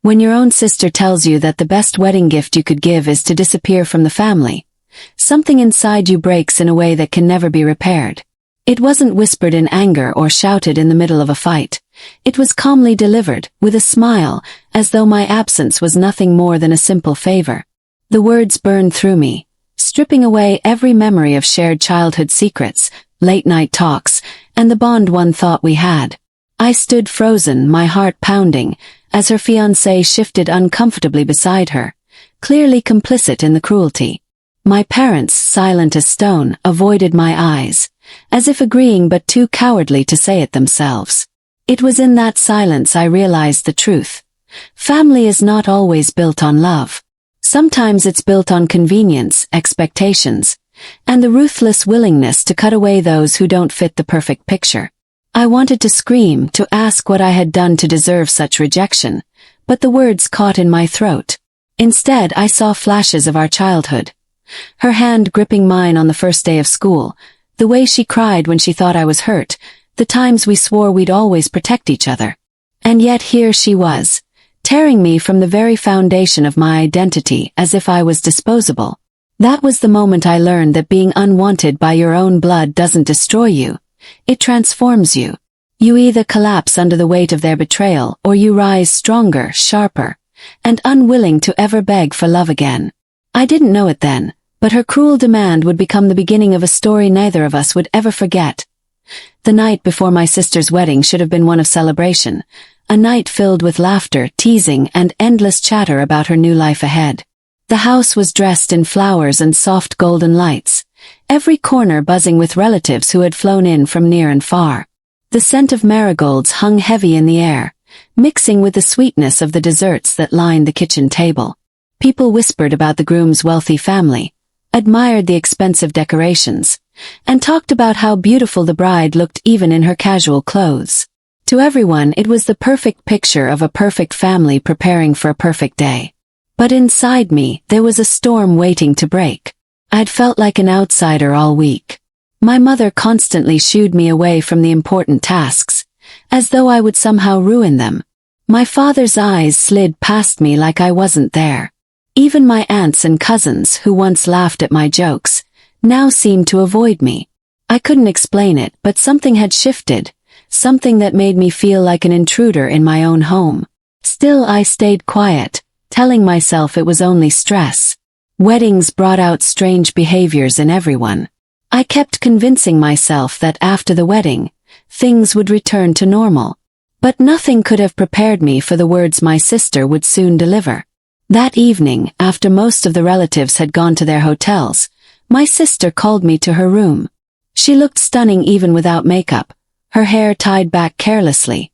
When your own sister tells you that the best wedding gift you could give is to disappear from the family, something inside you breaks in a way that can never be repaired. It wasn't whispered in anger or shouted in the middle of a fight. It was calmly delivered, with a smile, as though my absence was nothing more than a simple favor. The words burned through me, stripping away every memory of shared childhood secrets, late-night talks, and the bond one thought we had. I stood frozen, my heart pounding, as her fiancé shifted uncomfortably beside her, clearly complicit in the cruelty. My parents, silent as stone, avoided my eyes, as if agreeing but too cowardly to say it themselves. It was in that silence I realized the truth. Family is not always built on love. Sometimes it's built on convenience, expectations, and the ruthless willingness to cut away those who don't fit the perfect picture. I wanted to scream, to ask what I had done to deserve such rejection, but the words caught in my throat. Instead, I saw flashes of our childhood. Her hand gripping mine on the first day of school, the way she cried when she thought I was hurt, the times we swore we'd always protect each other. And yet here she was, tearing me from the very foundation of my identity as if I was disposable. That was the moment I learned that being unwanted by your own blood doesn't destroy you. It transforms you. You either collapse under the weight of their betrayal or you rise stronger, sharper, and unwilling to ever beg for love again. I didn't know it then, but her cruel demand would become the beginning of a story neither of us would ever forget. The night before my sister's wedding should have been one of celebration, a night filled with laughter, teasing, and endless chatter about her new life ahead. The house was dressed in flowers and soft golden lights, every corner buzzing with relatives who had flown in from near and far. The scent of marigolds hung heavy in the air, mixing with the sweetness of the desserts that lined the kitchen table. People whispered about the groom's wealthy family, admired the expensive decorations, and talked about how beautiful the bride looked even in her casual clothes. To everyone, it was the perfect picture of a perfect family preparing for a perfect day. But inside me, there was a storm waiting to break. I'd felt like an outsider all week. My mother constantly shooed me away from the important tasks, as though I would somehow ruin them. My father's eyes slid past me like I wasn't there. Even my aunts and cousins, who once laughed at my jokes, now seemed to avoid me. I couldn't explain it, but something had shifted, something that made me feel like an intruder in my own home. Still, I stayed quiet, telling myself it was only stress. Weddings brought out strange behaviors in everyone. I kept convincing myself that after the wedding, things would return to normal. But nothing could have prepared me for the words my sister would soon deliver. That evening, after most of the relatives had gone to their hotels, my sister called me to her room. She looked stunning even without makeup, her hair tied back carelessly,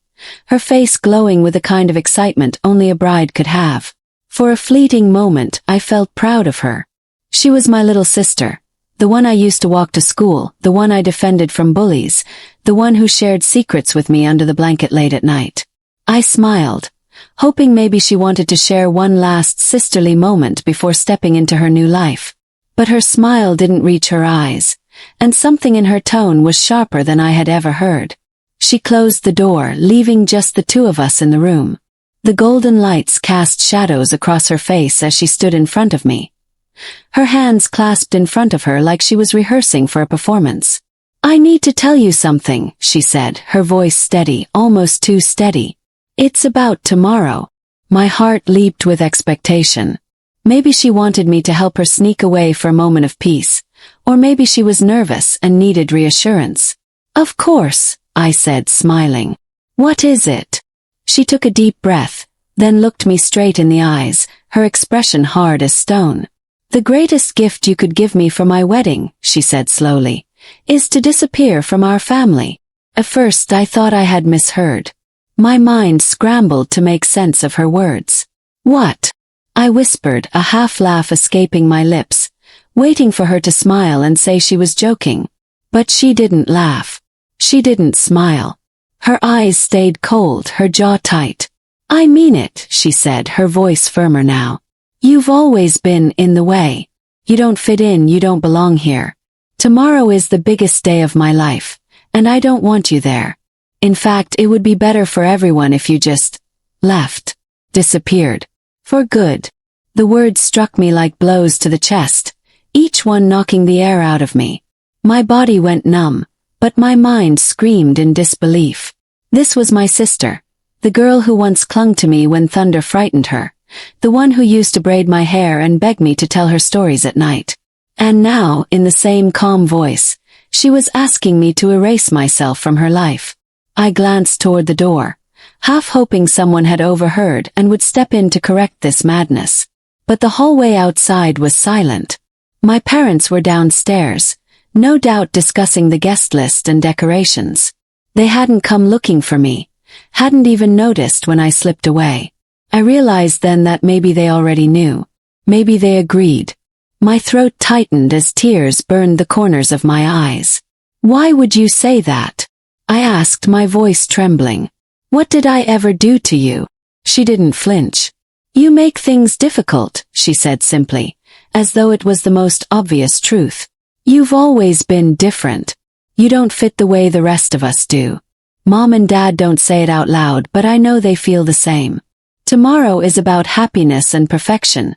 her face glowing with the kind of excitement only a bride could have. For a fleeting moment, I felt proud of her. She was my little sister, the one I used to walk to school, the one I defended from bullies, the one who shared secrets with me under the blanket late at night. I smiled, hoping maybe she wanted to share one last sisterly moment before stepping into her new life. But her smile didn't reach her eyes, and something in her tone was sharper than I had ever heard. She closed the door, leaving just the two of us in the room. The golden lights cast shadows across her face as she stood in front of me. Her hands clasped in front of her like she was rehearsing for a performance. "I need to tell you something," she said, her voice steady, almost too steady. "It's about tomorrow." My heart leaped with expectation. Maybe she wanted me to help her sneak away for a moment of peace, or maybe she was nervous and needed reassurance. "Of course," I said, smiling. "What is it?" She took a deep breath, then looked me straight in the eyes, her expression hard as stone. "The greatest gift you could give me for my wedding," she said slowly, "is to disappear from our family." At first I thought I had misheard. My mind scrambled to make sense of her words. "What?" I whispered, a half-laugh escaping my lips, waiting for her to smile and say she was joking. But she didn't laugh. She didn't smile. Her eyes stayed cold, her jaw tight. "I mean it," she said, her voice firmer now. "You've always been in the way. You don't fit in, you don't belong here. Tomorrow is the biggest day of my life, and I don't want you there. In fact, it would be better for everyone if you just left." disappeared. For good. The words struck me like blows to the chest, each one knocking the air out of me. My body went numb, but my mind screamed in disbelief. This was my sister, the girl who once clung to me when thunder frightened her, the one who used to braid my hair and beg me to tell her stories at night. And now, in the same calm voice, she was asking me to erase myself from her life. I glanced toward the door, half hoping someone had overheard and would step in to correct this madness. But the hallway outside was silent. My parents were downstairs, no doubt discussing the guest list and decorations. They hadn't come looking for me, hadn't even noticed when I slipped away. I realized then that maybe they already knew. Maybe they agreed. My throat tightened as tears burned the corners of my eyes. "Why would you say that?" I asked, my voice trembling. "What did I ever do to you?" She didn't flinch. "You make things difficult," she said simply, as though it was the most obvious truth. "You've always been different. You don't fit the way the rest of us do. Mom and Dad don't say it out loud, but I know they feel the same. Tomorrow is about happiness and perfection,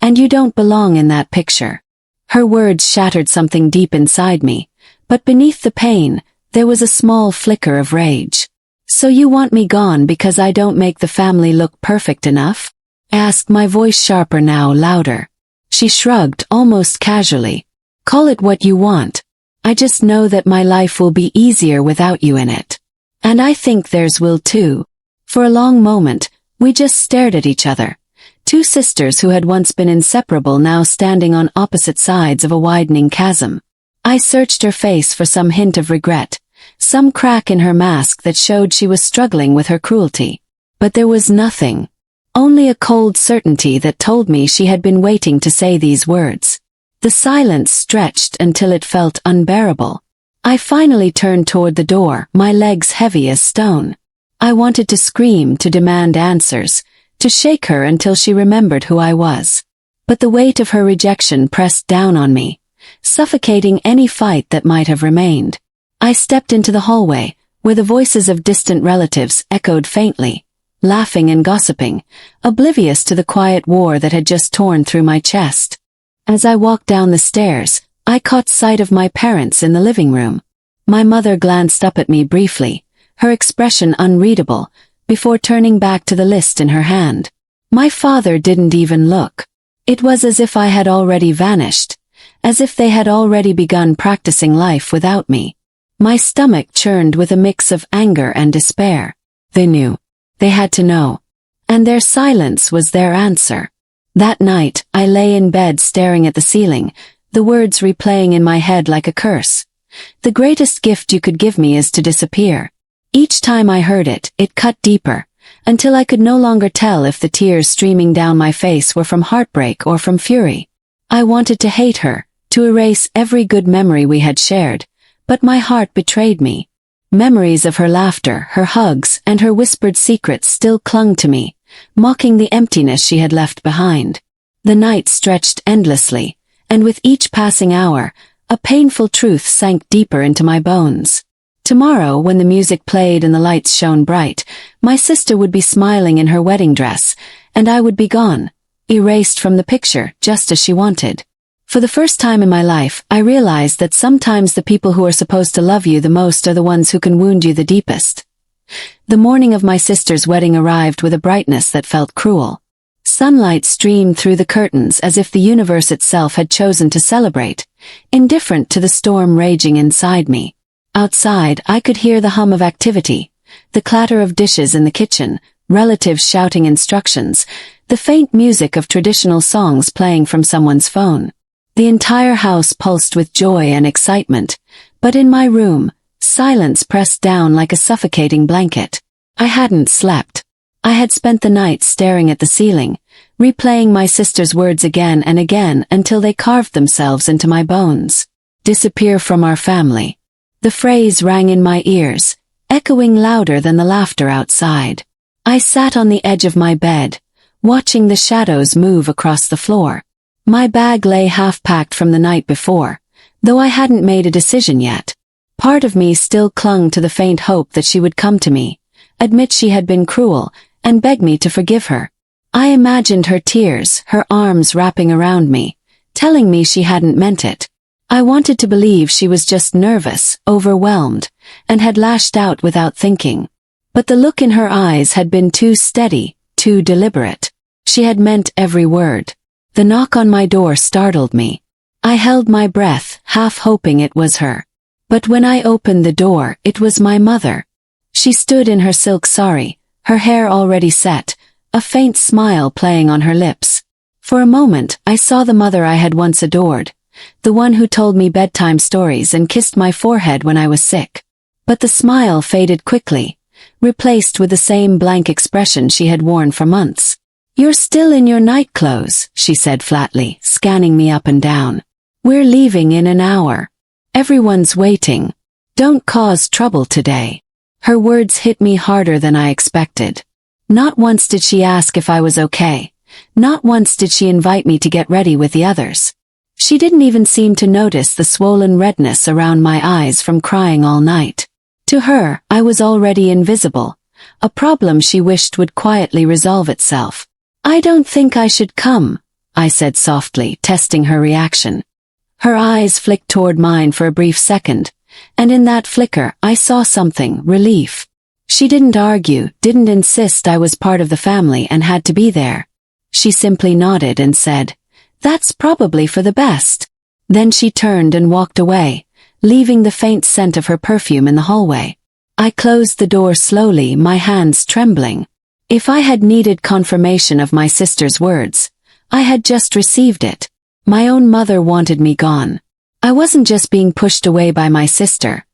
and you don't belong in that picture." Her words shattered something deep inside me, but beneath the pain, there was a small flicker of rage. "So you want me gone because I don't make the family look perfect enough?" I asked, my voice sharper now, louder. She shrugged, almost casually. "Call it what you want. I just know that my life will be easier without you in it. And I think theirs will too." For a long moment, we just stared at each other. Two sisters who had once been inseparable now standing on opposite sides of a widening chasm. I searched her face for some hint of regret, some crack in her mask that showed she was struggling with her cruelty. But there was nothing. Only a cold certainty that told me she had been waiting to say these words. The silence stretched until it felt unbearable. I finally turned toward the door, my legs heavy as stone. I wanted to scream, to demand answers, to shake her until she remembered who I was. But the weight of her rejection pressed down on me, suffocating any fight that might have remained. I stepped into the hallway, where the voices of distant relatives echoed faintly, laughing and gossiping, oblivious to the quiet war that had just torn through my chest. As I walked down the stairs, I caught sight of my parents in the living room. My mother glanced up at me briefly, her expression unreadable, before turning back to the list in her hand. My father didn't even look. It was as if I had already vanished, as if they had already begun practicing life without me. My stomach churned with a mix of anger and despair. They knew. They had to know. And their silence was their answer. That night, I lay in bed staring at the ceiling, the words replaying in my head like a curse. "The greatest gift you could give me is to disappear." Each time I heard it, it cut deeper, until I could no longer tell if the tears streaming down my face were from heartbreak or from fury. I wanted to hate her, to erase every good memory we had shared, but my heart betrayed me. Memories of her laughter, her hugs, and her whispered secrets still clung to me, mocking the emptiness she had left behind. The night stretched endlessly, and with each passing hour, a painful truth sank deeper into my bones. Tomorrow, when the music played and the lights shone bright, my sister would be smiling in her wedding dress, and I would be gone, erased from the picture, just as she wanted. For the first time in my life, I realized that sometimes the people who are supposed to love you the most are the ones who can wound you the deepest. The morning of my sister's wedding arrived with a brightness that felt cruel. Sunlight streamed through the curtains as if the universe itself had chosen to celebrate, indifferent to the storm raging inside me. Outside, I could hear the hum of activity, the clatter of dishes in the kitchen, relatives shouting instructions, the faint music of traditional songs playing from someone's phone. The entire house pulsed with joy and excitement, but in my room, silence pressed down like a suffocating blanket. I hadn't slept. I had spent the night staring at the ceiling, replaying my sister's words again and again until they carved themselves into my bones. "Disappear from our family." The phrase rang in my ears, echoing louder than the laughter outside. I sat on the edge of my bed, watching the shadows move across the floor. My bag lay half-packed from the night before, though I hadn't made a decision yet. Part of me still clung to the faint hope that she would come to me, admit she had been cruel, and beg me to forgive her. I imagined her tears, her arms wrapping around me, telling me she hadn't meant it. I wanted to believe she was just nervous, overwhelmed, and had lashed out without thinking. But the look in her eyes had been too steady, too deliberate. She had meant every word. The knock on my door startled me. I held my breath, half hoping it was her. But when I opened the door, it was my mother. She stood in her silk sari, her hair already set, a faint smile playing on her lips. For a moment, I saw the mother I had once adored, the one who told me bedtime stories and kissed my forehead when I was sick. But the smile faded quickly, replaced with the same blank expression she had worn for months. "You're still in your night clothes," she said flatly, scanning me up and down. "We're leaving in an hour. Everyone's waiting. Don't cause trouble today." Her words hit me harder than I expected. Not once did she ask if I was okay. Not once did she invite me to get ready with the others. She didn't even seem to notice the swollen redness around my eyes from crying all night. To her, I was already invisible, a problem she wished would quietly resolve itself. "I don't think I should come," I said softly, testing her reaction. Her eyes flicked toward mine for a brief second, and in that flicker I saw something, relief. She didn't argue, didn't insist I was part of the family and had to be there. She simply nodded and said, "That's probably for the best." Then she turned and walked away, leaving the faint scent of her perfume in the hallway. I closed the door slowly, my hands trembling. If I had needed confirmation of my sister's words, I had just received it. My own mother wanted me gone. I wasn't just being pushed away by my sister.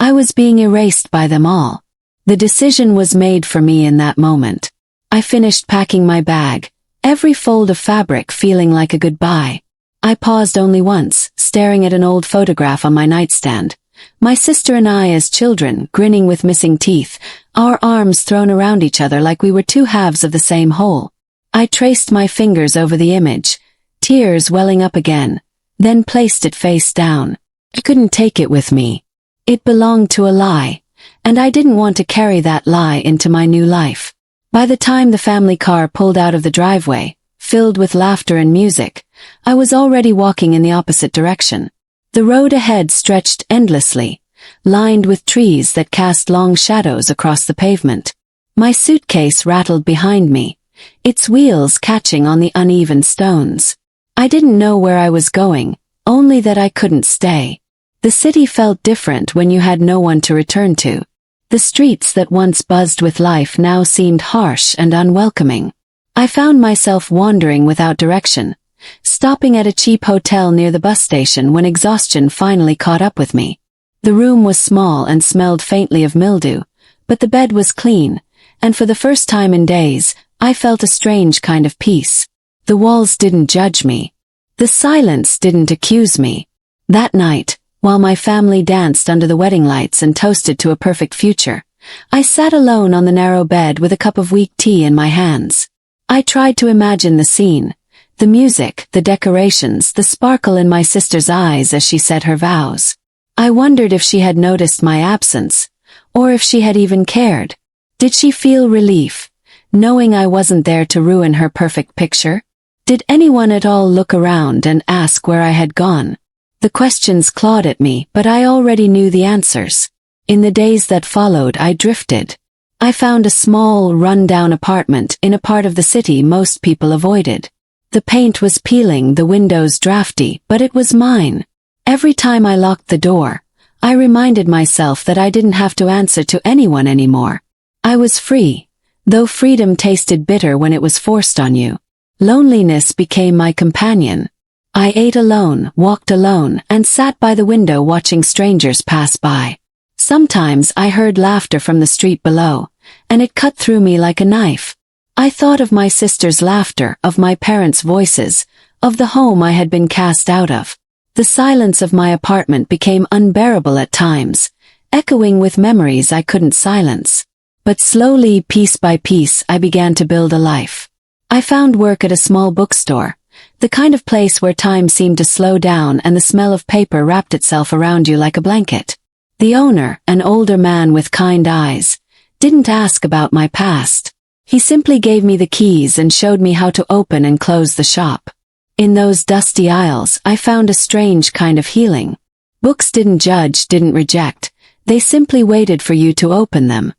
I was being erased by them all. The decision was made for me in that moment. I finished packing my bag, every fold of fabric feeling like a goodbye. I paused only once, staring at an old photograph on my nightstand. My sister and I as children, grinning with missing teeth, our arms thrown around each other like we were two halves of the same whole. I traced my fingers over the image, tears welling up again, then placed it face down. I couldn't take it with me. It belonged to a lie, and I didn't want to carry that lie into my new life. By the time the family car pulled out of the driveway, filled with laughter and music, I was already walking in the opposite direction. The road ahead stretched endlessly, lined with trees that cast long shadows across the pavement. My suitcase rattled behind me, its wheels catching on the uneven stones. I didn't know where I was going, only that I couldn't stay. The city felt different when you had no one to return to. The streets that once buzzed with life now seemed harsh and unwelcoming. I found myself wandering without direction, stopping at a cheap hotel near the bus station when exhaustion finally caught up with me. The room was small and smelled faintly of mildew, but the bed was clean, and for the first time in days, I felt a strange kind of peace. The walls didn't judge me. The silence didn't accuse me. That night, while my family danced under the wedding lights and toasted to a perfect future, I sat alone on the narrow bed with a cup of weak tea in my hands. I tried to imagine the scene, the music, the decorations, the sparkle in my sister's eyes as she said her vows. I wondered if she had noticed my absence, or if she had even cared. Did she feel relief, knowing I wasn't there to ruin her perfect picture? Did anyone at all look around and ask where I had gone? The questions clawed at me, but I already knew the answers. In the days that followed, I drifted. I found a small, run-down apartment in a part of the city most people avoided. The paint was peeling, the windows drafty, but it was mine. Every time I locked the door, I reminded myself that I didn't have to answer to anyone anymore. I was free, though freedom tasted bitter when it was forced on you. Loneliness became my companion. I ate alone, walked alone, and sat by the window watching strangers pass by. Sometimes I heard laughter from the street below, and it cut through me like a knife. I thought of my sister's laughter, of my parents' voices, of the home I had been cast out of. The silence of my apartment became unbearable at times, echoing with memories I couldn't silence. But slowly, piece by piece, I began to build a life. I found work at a small bookstore, the kind of place where time seemed to slow down and the smell of paper wrapped itself around you like a blanket. The owner, an older man with kind eyes, didn't ask about my past. He simply gave me the keys and showed me how to open and close the shop. In those dusty aisles, I found a strange kind of healing. Books didn't judge, didn't reject. They simply waited for you to open them.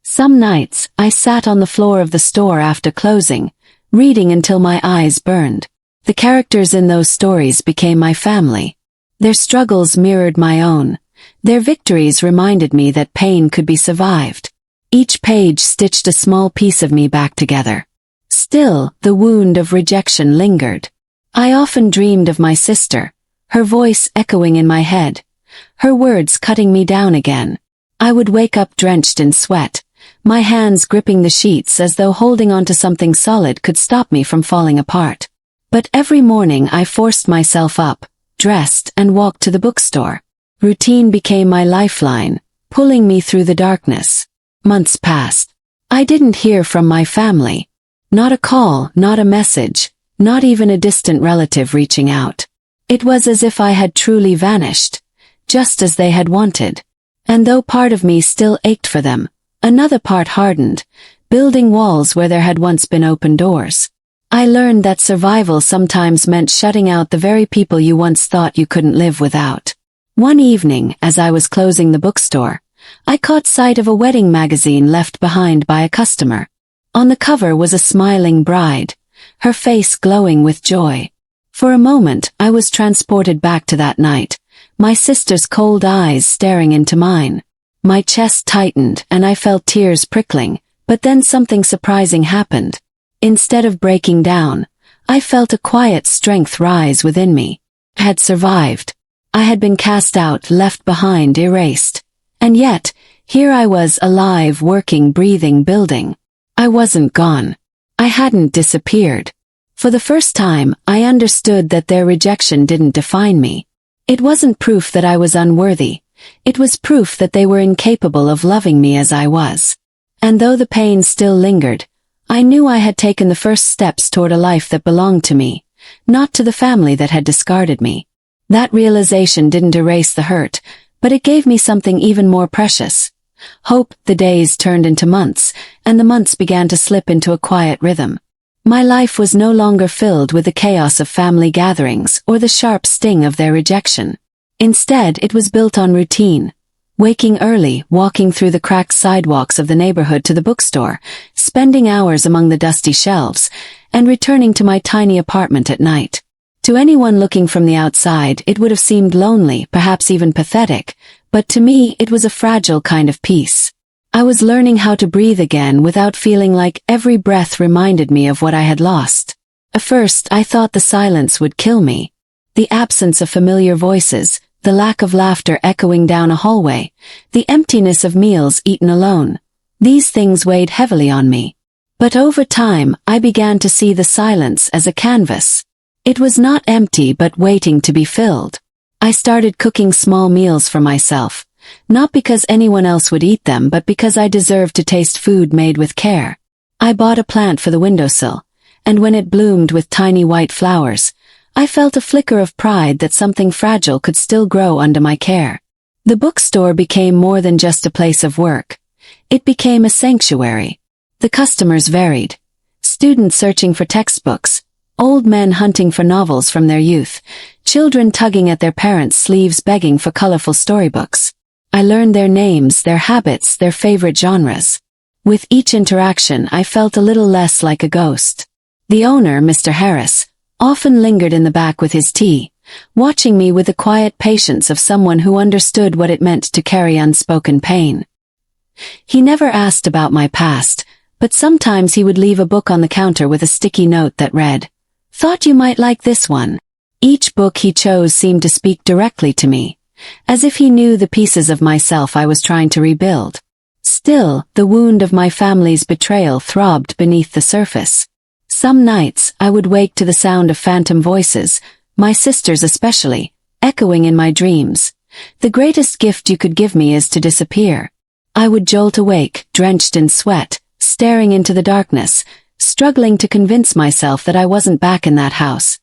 Some nights, I sat on the floor of the store after closing, reading until my eyes burned. The characters in those stories became my family. Their struggles mirrored my own. Their victories reminded me that pain could be survived. Each page stitched a small piece of me back together. Still, the wound of rejection lingered. I often dreamed of my sister, her voice echoing in my head, her words cutting me down again. I would wake up drenched in sweat, my hands gripping the sheets as though holding onto something solid could stop me from falling apart. But every morning I forced myself up, dressed, and walked to the bookstore. Routine became my lifeline, pulling me through the darkness. Months passed. I didn't hear from my family. Not a call, not a message, not even a distant relative reaching out. It was as if I had truly vanished, just as they had wanted. And though part of me still ached for them, another part hardened, building walls where there had once been open doors. I learned that survival sometimes meant shutting out the very people you once thought you couldn't live without. One evening, as I was closing the bookstore, I caught sight of a wedding magazine left behind by a customer. On the cover was a smiling bride, her face glowing with joy. For a moment, I was transported back to that night, my sister's cold eyes staring into mine. My chest tightened and I felt tears prickling, but then something surprising happened. Instead of breaking down, I felt a quiet strength rise within me. I had survived. I had been cast out, left behind, erased. And yet, here I was alive, working, breathing, building. I wasn't gone. I hadn't disappeared. For the first time, I understood that their rejection didn't define me. It wasn't proof that I was unworthy. It was proof that they were incapable of loving me as I was. And though the pain still lingered, I knew I had taken the first steps toward a life that belonged to me, not to the family that had discarded me. That realization didn't erase the hurt, but it gave me something even more precious. Hope. The days turned into months, and the months began to slip into a quiet rhythm. My life was no longer filled with the chaos of family gatherings or the sharp sting of their rejection. Instead, it was built on routine. Waking early, walking through the cracked sidewalks of the neighborhood to the bookstore, spending hours among the dusty shelves, and returning to my tiny apartment at night. To anyone looking from the outside, it would have seemed lonely, perhaps even pathetic, but to me it was a fragile kind of peace. I was learning how to breathe again without feeling like every breath reminded me of what I had lost. At first, I thought the silence would kill me. The absence of familiar voices, the lack of laughter echoing down a hallway, the emptiness of meals eaten alone. These things weighed heavily on me. But over time, I began to see the silence as a canvas. It was not empty but waiting to be filled. I started cooking small meals for myself, not because anyone else would eat them but because I deserved to taste food made with care. I bought a plant for the windowsill, and when it bloomed with tiny white flowers, I felt a flicker of pride that something fragile could still grow under my care. The bookstore became more than just a place of work. It became a sanctuary. The customers varied. Students searching for textbooks, old men hunting for novels from their youth, children tugging at their parents' sleeves begging for colorful storybooks. I learned their names, their habits, their favorite genres. With each interaction, I felt a little less like a ghost. The owner, Mr. Harris, often lingered in the back with his tea, watching me with the quiet patience of someone who understood what it meant to carry unspoken pain. He never asked about my past, but sometimes he would leave a book on the counter with a sticky note that read, "Thought you might like this one." Each book he chose seemed to speak directly to me, as if he knew the pieces of myself I was trying to rebuild. Still, the wound of my family's betrayal throbbed beneath the surface. Some nights, I would wake to the sound of phantom voices, my sister's especially, echoing in my dreams. "The greatest gift you could give me is to disappear." I would jolt awake, drenched in sweat, staring into the darkness, struggling to convince myself that I wasn't back in that house.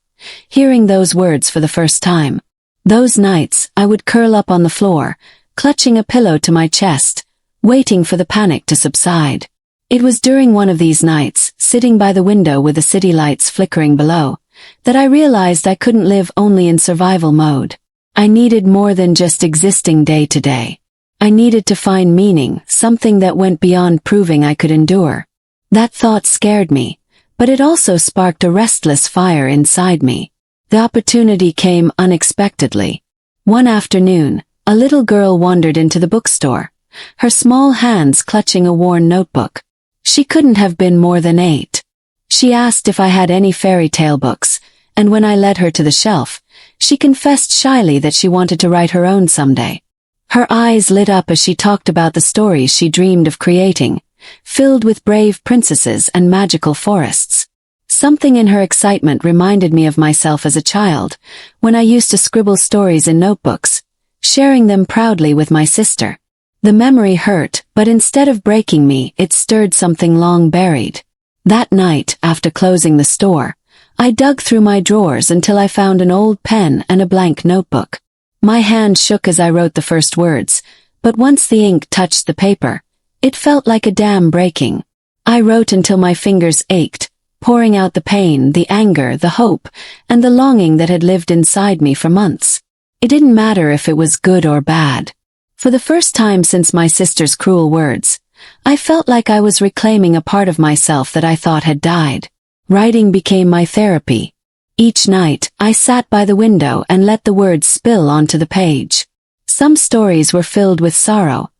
Hearing those words for the first time. Those nights, I would curl up on the floor, clutching a pillow to my chest, waiting for the panic to subside. It was during one of these nights, sitting by the window with the city lights flickering below, that I realized I couldn't live only in survival mode. I needed more than just existing day to day. I needed to find meaning, something that went beyond proving I could endure. That thought scared me, but it also sparked a restless fire inside me. The opportunity came unexpectedly. One afternoon, a little girl wandered into the bookstore, her small hands clutching a worn notebook. She couldn't have been more than 8. She asked if I had any fairy tale books, and when I led her to the shelf, she confessed shyly that she wanted to write her own someday. Her eyes lit up as she talked about the stories she dreamed of creating, filled with brave princesses and magical forests. Something in her excitement reminded me of myself as a child, when I used to scribble stories in notebooks, sharing them proudly with my sister. The memory hurt, but instead of breaking me, it stirred something long buried. That night, after closing the store, I dug through my drawers until I found an old pen and a blank notebook. My hand shook as I wrote the first words, but once the ink touched the paper, it felt like a dam breaking. I wrote until my fingers ached, pouring out the pain, the anger, the hope, and the longing that had lived inside me for months. It didn't matter if it was good or bad. For the first time since my sister's cruel words, I felt like I was reclaiming a part of myself that I thought had died. Writing became my therapy. Each night, I sat by the window and let the words spill onto the page. Some stories were filled with sorrow,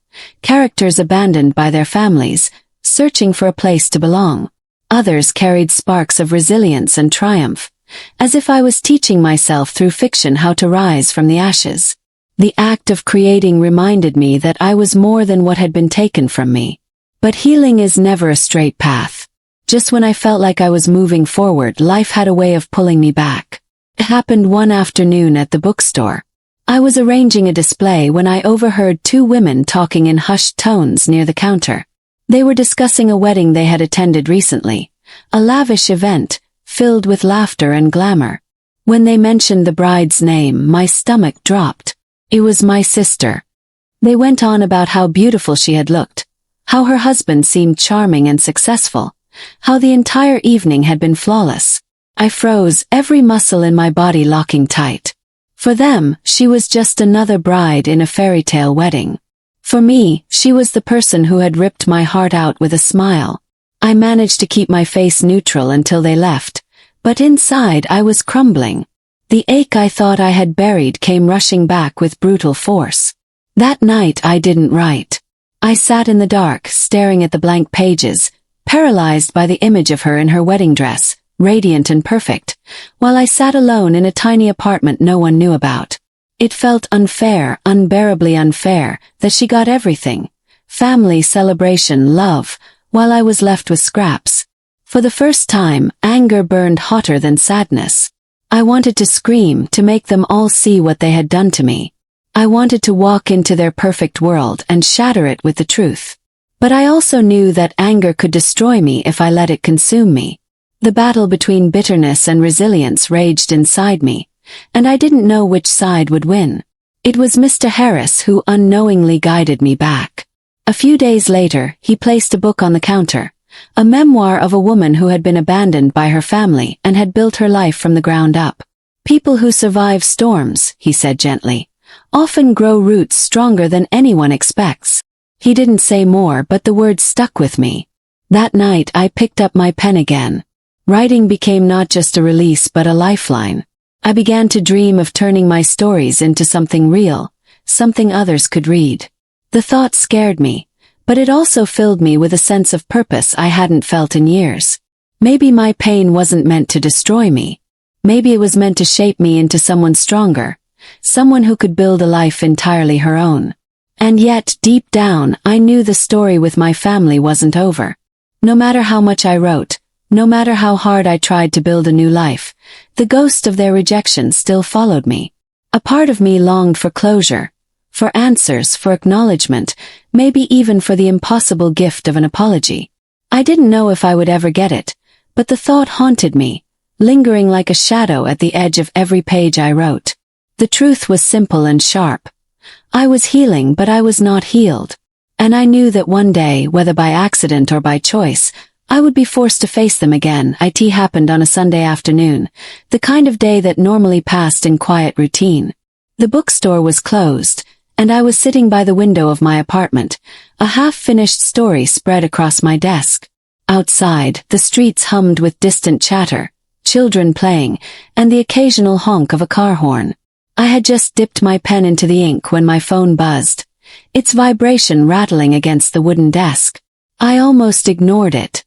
characters abandoned by their families, searching for a place to belong. Others carried sparks of resilience and triumph, as if I was teaching myself through fiction how to rise from the ashes. The act of creating reminded me that I was more than what had been taken from me. But healing is never a straight path. Just when I felt like I was moving forward, life had a way of pulling me back. It happened one afternoon at the bookstore. I was arranging a display when I overheard 2 women talking in hushed tones near the counter. They were discussing a wedding they had attended recently, a lavish event, filled with laughter and glamour. When they mentioned the bride's name, my stomach dropped. It was my sister. They went on about how beautiful she had looked, how her husband seemed charming and successful, how the entire evening had been flawless. I froze, every muscle in my body locking tight. For them, she was just another bride in a fairy tale wedding. For me, she was the person who had ripped my heart out with a smile. I managed to keep my face neutral until they left, but inside I was crumbling. The ache I thought I had buried came rushing back with brutal force. That night I didn't write. I sat in the dark, staring at the blank pages, paralyzed by the image of her in her wedding dress, radiant and perfect, while I sat alone in a tiny apartment no one knew about. It felt unfair, unbearably unfair, that she got everything. Family, celebration, love, while I was left with scraps. For the first time, anger burned hotter than sadness. I wanted to scream, to make them all see what they had done to me. I wanted to walk into their perfect world and shatter it with the truth. But I also knew that anger could destroy me if I let it consume me. The battle between bitterness and resilience raged inside me, and I didn't know which side would win. It was Mr. Harris who unknowingly guided me back. A few days later, he placed a book on the counter, a memoir of a woman who had been abandoned by her family and had built her life from the ground up. People who survive storms, he said gently, often grow roots stronger than anyone expects. He didn't say more, but the words stuck with me. That night I picked up my pen again. Writing became not just a release but a lifeline. I began to dream of turning my stories into something real, something others could read. The thought scared me, but it also filled me with a sense of purpose I hadn't felt in years. Maybe my pain wasn't meant to destroy me. Maybe it was meant to shape me into someone stronger, someone who could build a life entirely her own. And yet, deep down, I knew the story with my family wasn't over. No matter how much I wrote, no matter how hard I tried to build a new life, the ghost of their rejection still followed me. A part of me longed for closure, for answers, for acknowledgement, maybe even for the impossible gift of an apology. I didn't know if I would ever get it, but the thought haunted me, lingering like a shadow at the edge of every page I wrote. The truth was simple and sharp. I was healing, but I was not healed. And I knew that one day, whether by accident or by choice, I would be forced to face them again. It happened on a Sunday afternoon, the kind of day that normally passed in quiet routine. The bookstore was closed, and I was sitting by the window of my apartment, a half-finished story spread across my desk. Outside, the streets hummed with distant chatter, children playing, and the occasional honk of a car horn. I had just dipped my pen into the ink when my phone buzzed, its vibration rattling against the wooden desk. I almost ignored it.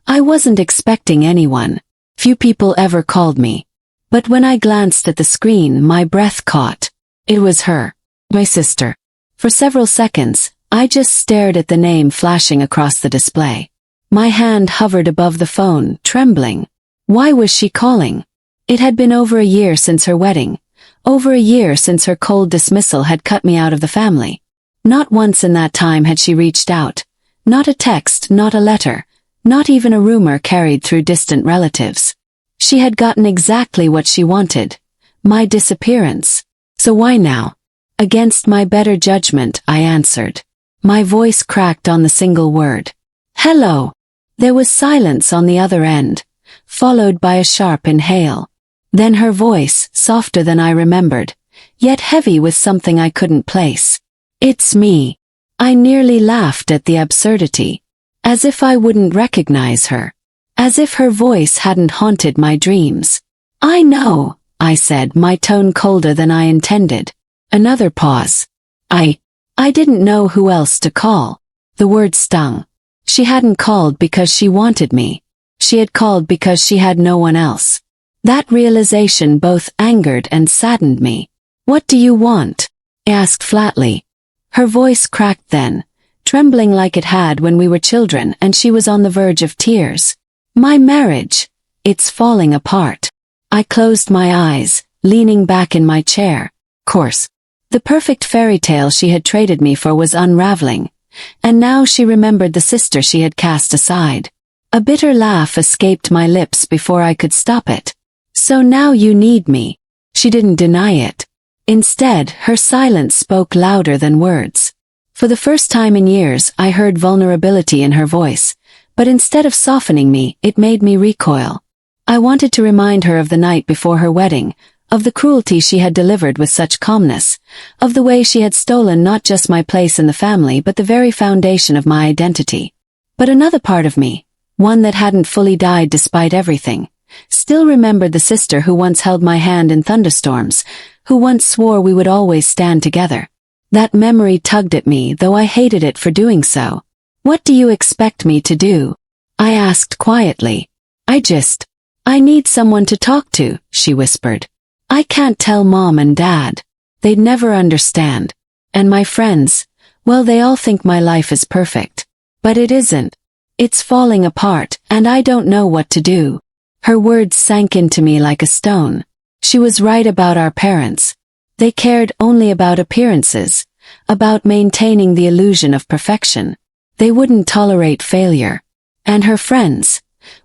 I wasn't expecting anyone. Few people ever called me. But when I glanced at the screen, my breath caught. It was her. My sister. For several seconds, I just stared at the name flashing across the display. My hand hovered above the phone, trembling. Why was she calling? It had been over a year since her wedding. Over a year since her cold dismissal had cut me out of the family. Not once in that time had she reached out. Not a text, not a letter. Not even a rumor carried through distant relatives. She had gotten exactly what she wanted. My disappearance. So why now? Against my better judgment, I answered. My voice cracked on the single word. Hello. There was silence on the other end, followed by a sharp inhale. Then her voice, softer than I remembered, yet heavy with something I couldn't place. It's me. I nearly laughed at the absurdity. As if I wouldn't recognize her. As if her voice hadn't haunted my dreams. I know, I said, my tone colder than I intended. Another pause. I didn't know who else to call. The word stung. She hadn't called because she wanted me. She had called because she had no one else. That realization both angered and saddened me. What do you want? I asked flatly. Her voice cracked then, trembling like it had when we were children, and she was on the verge of tears. My marriage. It's falling apart. I closed my eyes, leaning back in my chair. Course. The perfect fairy tale she had traded me for was unraveling. And now she remembered the sister she had cast aside. A bitter laugh escaped my lips before I could stop it. So now you need me. She didn't deny it. Instead, her silence spoke louder than words. For the first time in years, I heard vulnerability in her voice, but instead of softening me, it made me recoil. I wanted to remind her of the night before her wedding, of the cruelty she had delivered with such calmness, of the way she had stolen not just my place in the family but the very foundation of my identity. But another part of me, one that hadn't fully died despite everything, still remembered the sister who once held my hand in thunderstorms, who once swore we would always stand together. That memory tugged at me, though I hated it for doing so. What do you expect me to do? I asked quietly. I need someone to talk to, she whispered. I can't tell Mom and Dad. They'd never understand. And my friends, well, they all think my life is perfect. But it isn't. It's falling apart, and I don't know what to do. Her words sank into me like a stone. She was right about our parents. They cared only about appearances, about maintaining the illusion of perfection. They wouldn't tolerate failure. And her friends,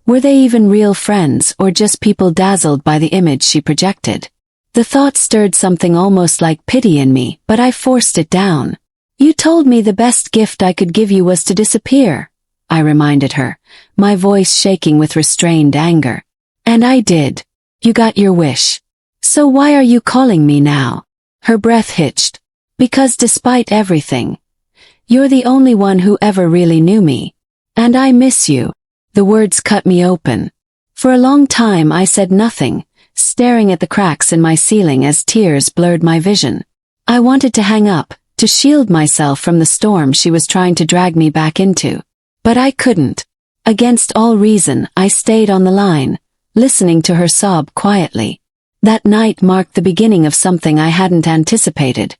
were they even real friends or just people dazzled by the image she projected? The thought stirred something almost like pity in me, but I forced it down. You told me the best gift I could give you was to disappear, I reminded her, my voice shaking with restrained anger. And I did. You got your wish. So why are you calling me now? Her breath hitched. Because despite everything, you're the only one who ever really knew me. And I miss you. The words cut me open. For a long time I said nothing, staring at the cracks in my ceiling as tears blurred my vision. I wanted to hang up, to shield myself from the storm she was trying to drag me back into. But I couldn't. Against all reason, I stayed on the line, listening to her sob quietly. That night marked the beginning of something I hadn't anticipated.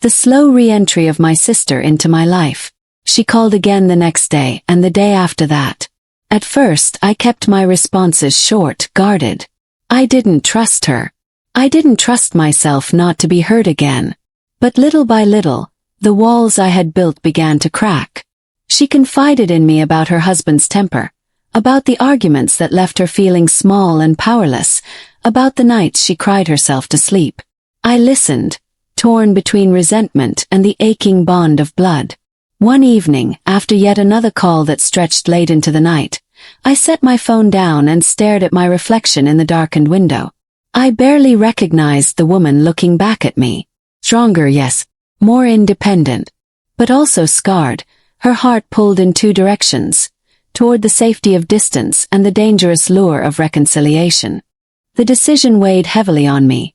The slow re-entry of my sister into my life. She called again the next day and the day after that. At first, I kept my responses short, guarded. I didn't trust her. I didn't trust myself not to be hurt again. But little by little, the walls I had built began to crack. She confided in me about her husband's temper, about the arguments that left her feeling small and powerless, about the nights she cried herself to sleep. I listened, torn between resentment and the aching bond of blood. One evening, after yet another call that stretched late into the night, I set my phone down and stared at my reflection in the darkened window. I barely recognized the woman looking back at me. Stronger, yes. More independent. But also scarred, her heart pulled in two directions, toward the safety of distance and the dangerous lure of reconciliation. The decision weighed heavily on me.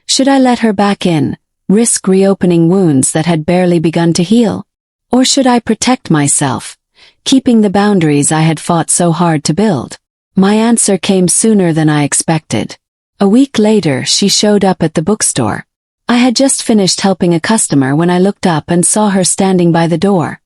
Should I let her back in, risk reopening wounds that had barely begun to heal? Or should I protect myself, keeping the boundaries I had fought so hard to build? My answer came sooner than I expected. A week later, she showed up at the bookstore. I had just finished helping a customer when I looked up and saw her standing by the door,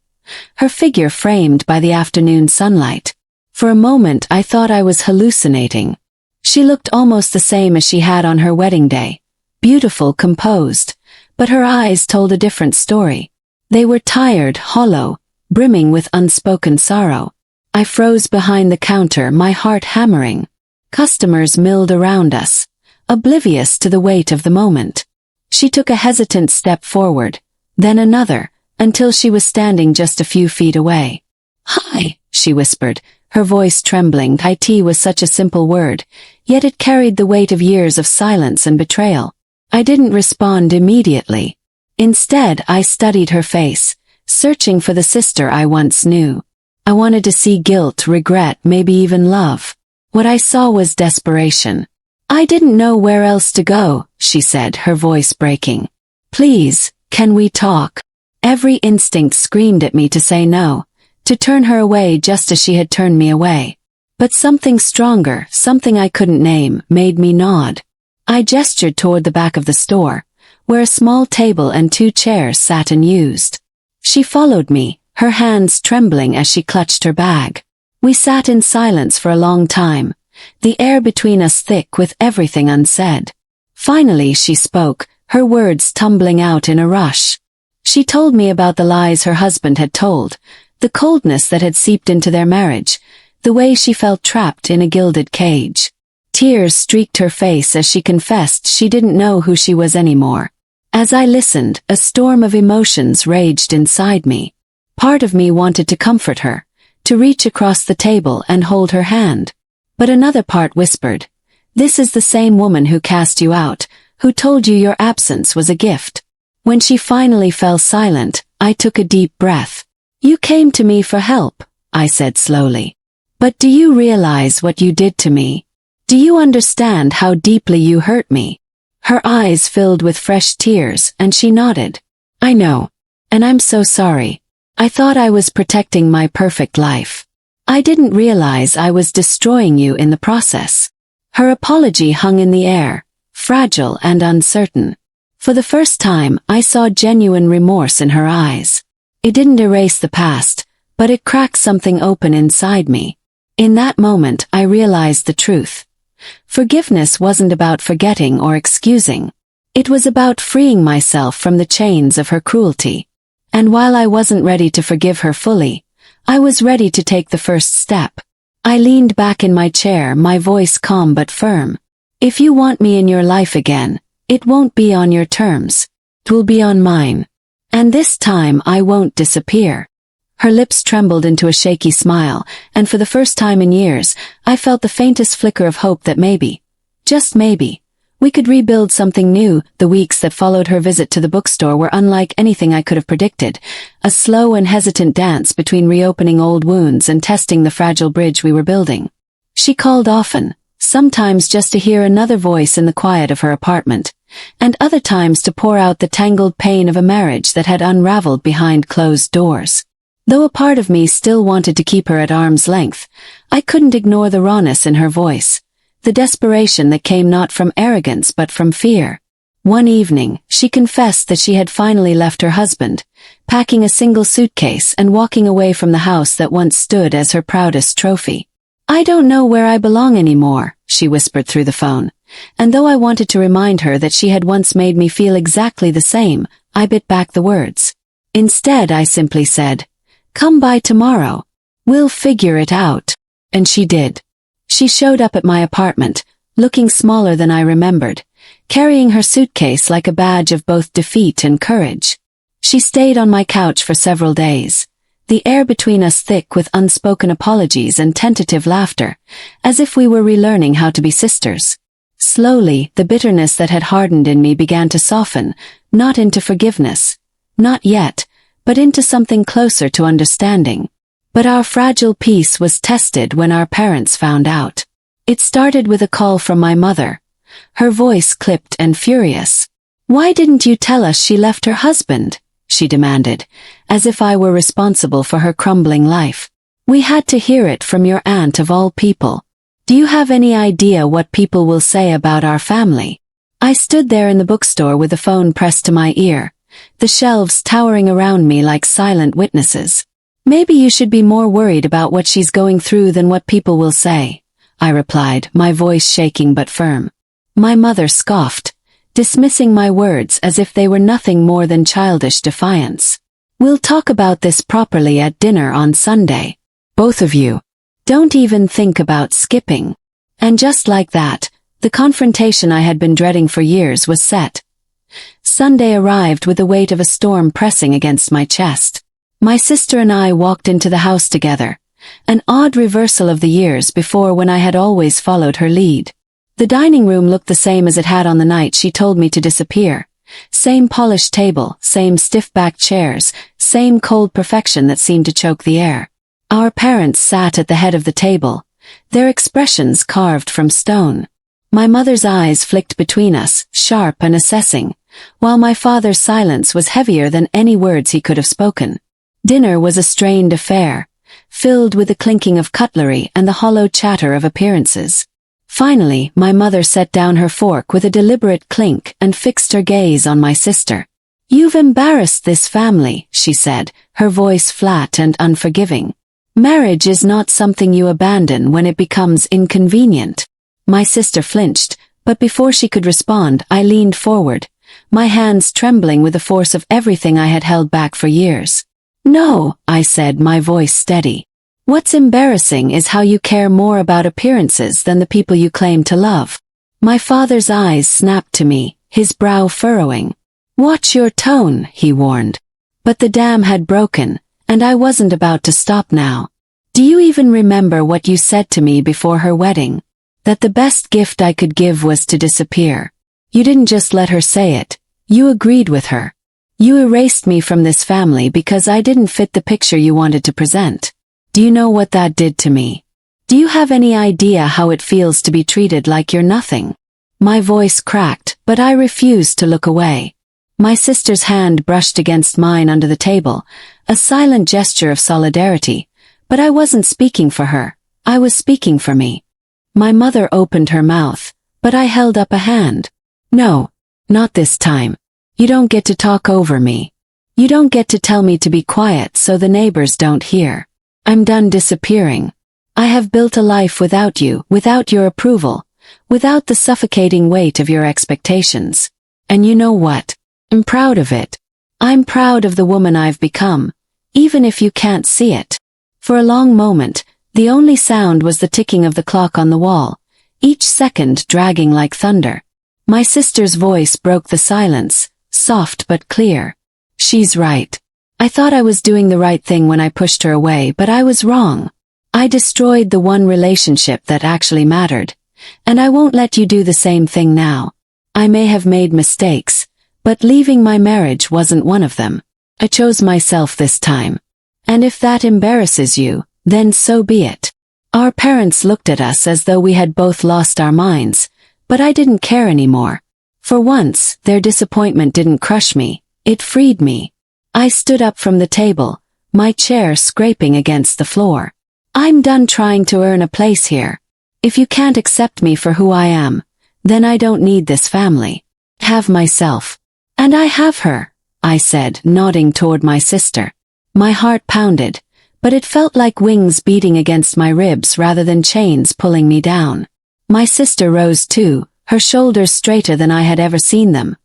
her figure framed by the afternoon sunlight. For a moment I thought I was hallucinating. She looked almost the same as she had on her wedding day, beautiful, composed, but her eyes told a different story. They were tired, hollow, brimming with unspoken sorrow. I froze behind the counter, my heart hammering. Customers milled around us, oblivious to the weight of the moment. She took a hesitant step forward, then another, until she was standing just a few feet away. "Hi," she whispered, her voice trembling. "It was such a simple word, yet it carried the weight of years of silence and betrayal. I didn't respond immediately. Instead, I studied her face, searching for the sister I once knew. I wanted to see guilt, regret, maybe even love. What I saw was desperation. "I didn't know where else to go," she said, her voice breaking. "Please, can we talk?" Every instinct screamed at me to say no, to turn her away just as she had turned me away. But something stronger, something I couldn't name, made me nod. I gestured toward the back of the store, where a small table and two chairs sat unused. She followed me, her hands trembling as she clutched her bag. We sat in silence for a long time, the air between us thick with everything unsaid. Finally she spoke, her words tumbling out in a rush. She told me about the lies her husband had told, the coldness that had seeped into their marriage, the way she felt trapped in a gilded cage. Tears streaked her face as she confessed she didn't know who she was anymore. As I listened, a storm of emotions raged inside me. Part of me wanted to comfort her, to reach across the table and hold her hand. But another part whispered, "This is the same woman who cast you out, who told you your absence was a gift." When she finally fell silent, I took a deep breath. "You came to me for help," I said slowly. "But do you realize what you did to me? Do you understand how deeply you hurt me?" Her eyes filled with fresh tears, and she nodded. "I know. And I'm so sorry. I thought I was protecting my perfect life. I didn't realize I was destroying you in the process." Her apology hung in the air, fragile and uncertain. For the first time, I saw genuine remorse in her eyes. It didn't erase the past, but it cracked something open inside me. In that moment, I realized the truth. Forgiveness wasn't about forgetting or excusing. It was about freeing myself from the chains of her cruelty. And while I wasn't ready to forgive her fully, I was ready to take the first step. I leaned back in my chair, my voice calm but firm. "If you want me in your life again, it won't be on your terms. It will be on mine. And this time I won't disappear." Her lips trembled into a shaky smile, and for the first time in years, I felt the faintest flicker of hope that maybe, just maybe, we could rebuild something new. The weeks that followed her visit to the bookstore were unlike anything I could have predicted, a slow and hesitant dance between reopening old wounds and testing the fragile bridge we were building. She called often, sometimes just to hear another voice in the quiet of her apartment, and other times to pour out the tangled pain of a marriage that had unraveled behind closed doors. Though a part of me still wanted to keep her at arm's length, I couldn't ignore the rawness in her voice, the desperation that came not from arrogance but from fear. One evening, she confessed that she had finally left her husband, packing a single suitcase and walking away from the house that once stood as her proudest trophy. "I don't know where I belong anymore," she whispered through the phone, and though I wanted to remind her that she had once made me feel exactly the same, I bit back the words. Instead, I simply said, "Come by tomorrow. We'll figure it out." And she did. She showed up at my apartment, looking smaller than I remembered, carrying her suitcase like a badge of both defeat and courage. She stayed on my couch for several days, the air between us thick with unspoken apologies and tentative laughter, as if we were relearning how to be sisters. Slowly, the bitterness that had hardened in me began to soften, not into forgiveness, not yet, but into something closer to understanding. But our fragile peace was tested when our parents found out. It started with a call from my mother, her voice clipped and furious. "Why didn't you tell us she left her husband?" she demanded, as if I were responsible for her crumbling life. "We had to hear it from your aunt of all people. Do you have any idea what people will say about our family?" I stood there in the bookstore with the phone pressed to my ear, the shelves towering around me like silent witnesses. "Maybe you should be more worried about what she's going through than what people will say," I replied, my voice shaking but firm. My mother scoffed, dismissing my words as if they were nothing more than childish defiance. "We'll talk about this properly at dinner on Sunday. Both of you. Don't even think about skipping." And just like that, the confrontation I had been dreading for years was set. Sunday arrived with the weight of a storm pressing against my chest. My sister and I walked into the house together, an odd reversal of the years before when I had always followed her lead. The dining room looked the same as it had on the night she told me to disappear. Same polished table, same stiff-backed chairs, same cold perfection that seemed to choke the air. Our parents sat at the head of the table, their expressions carved from stone. My mother's eyes flicked between us, sharp and assessing, while my father's silence was heavier than any words he could have spoken. Dinner was a strained affair, filled with the clinking of cutlery and the hollow chatter of appearances. Finally, my mother set down her fork with a deliberate clink and fixed her gaze on my sister. "You've embarrassed this family," she said, her voice flat and unforgiving. "Marriage is not something you abandon when it becomes inconvenient." My sister flinched, but before she could respond, I leaned forward, my hands trembling with the force of everything I had held back for years. "No," I said, my voice steady. "What's embarrassing is how you care more about appearances than the people you claim to love." My father's eyes snapped to me, his brow furrowing. "Watch your tone," he warned. But the dam had broken, and I wasn't about to stop now. "Do you even remember what you said to me before her wedding? That the best gift I could give was to disappear. You didn't just let her say it, you agreed with her. You erased me from this family because I didn't fit the picture you wanted to present. Do you know what that did to me? Do you have any idea how it feels to be treated like you're nothing?" My voice cracked, but I refused to look away. My sister's hand brushed against mine under the table, a silent gesture of solidarity, but I wasn't speaking for her, I was speaking for me. My mother opened her mouth, but I held up a hand. "No, not this time. You don't get to talk over me. You don't get to tell me to be quiet so the neighbors don't hear. I'm done disappearing. I have built a life without you, without your approval, without the suffocating weight of your expectations. And you know what? I'm proud of it. I'm proud of the woman I've become, even if you can't see it." For a long moment, the only sound was the ticking of the clock on the wall, each second dragging like thunder. My sister's voice broke the silence, soft but clear. "She's right. I thought I was doing the right thing when I pushed her away, but I was wrong. I destroyed the one relationship that actually mattered, and I won't let you do the same thing now. I may have made mistakes, but leaving my marriage wasn't one of them. I chose myself this time. And if that embarrasses you, then so be it." Our parents looked at us as though we had both lost our minds, but I didn't care anymore. For once, their disappointment didn't crush me, it freed me. I stood up from the table, my chair scraping against the floor. "I'm done trying to earn a place here. If you can't accept me for who I am, then I don't need this family. Have myself. And I have her," I said, nodding toward my sister. My heart pounded, but it felt like wings beating against my ribs rather than chains pulling me down. My sister rose too, her shoulders straighter than I had ever seen them,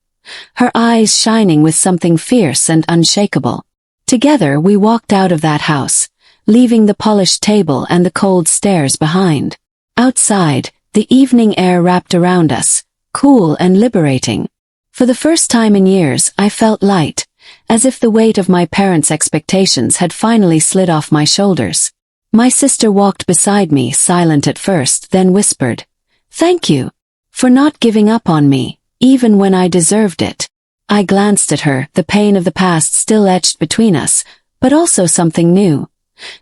her eyes shining with something fierce and unshakable. Together we walked out of that house, leaving the polished table and the cold stairs behind. Outside, the evening air wrapped around us, cool and liberating. For the first time in years, I felt light, as if the weight of my parents' expectations had finally slid off my shoulders. My sister walked beside me, silent at first, then whispered, "Thank you for not giving up on me, even when I deserved it." I glanced at her, the pain of the past still etched between us, but also something new.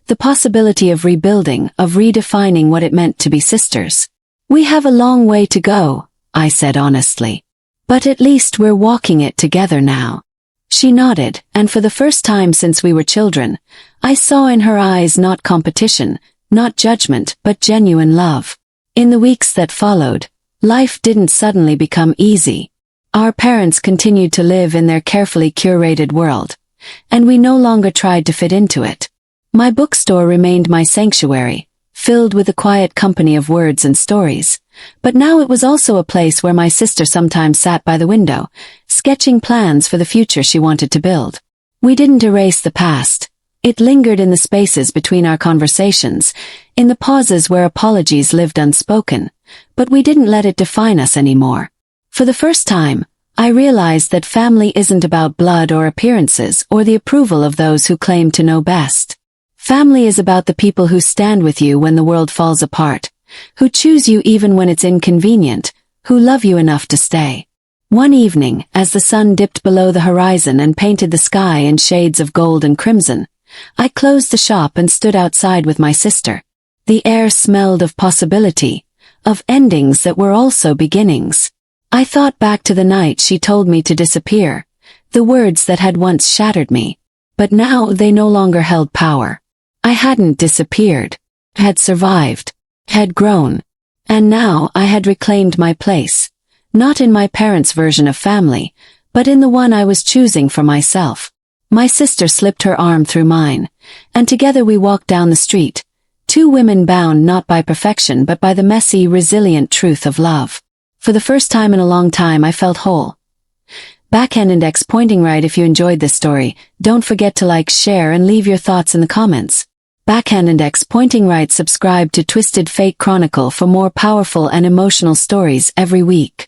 The possibility of rebuilding, of redefining what it meant to be sisters. "We have a long way to go," I said honestly. "But at least we're walking it together now." She nodded, and for the first time since we were children, I saw in her eyes not competition, not judgment, but genuine love. In the weeks that followed, life didn't suddenly become easy. Our parents continued to live in their carefully curated world, and we no longer tried to fit into it. My bookstore remained my sanctuary, filled with the quiet company of words and stories, but now it was also a place where my sister sometimes sat by the window, sketching plans for the future she wanted to build. We didn't erase the past. It lingered in the spaces between our conversations, in the pauses where apologies lived unspoken, but we didn't let it define us anymore. For the first time, I realized that family isn't about blood or appearances or the approval of those who claim to know best. Family is about the people who stand with you when the world falls apart, who choose you even when it's inconvenient, who love you enough to stay. One evening, as the sun dipped below the horizon and painted the sky in shades of gold and crimson, I closed the shop and stood outside with my sister. The air smelled of possibility, of endings that were also beginnings. I thought back to the night she told me to disappear, the words that had once shattered me, but now they no longer held power. I hadn't disappeared, had survived, had grown, and now I had reclaimed my place, not in my parents' version of family, but in the one I was choosing for myself. My sister slipped her arm through mine, and together we walked down the street, two women bound not by perfection but by the messy, resilient truth of love. For the first time in a long time I felt whole. Backhand index pointing right. If you enjoyed this story, don't forget to like, share, and leave your thoughts in the comments. Backhand index pointing right. Subscribe to Twisted Fate Chronicle for more powerful and emotional stories every week.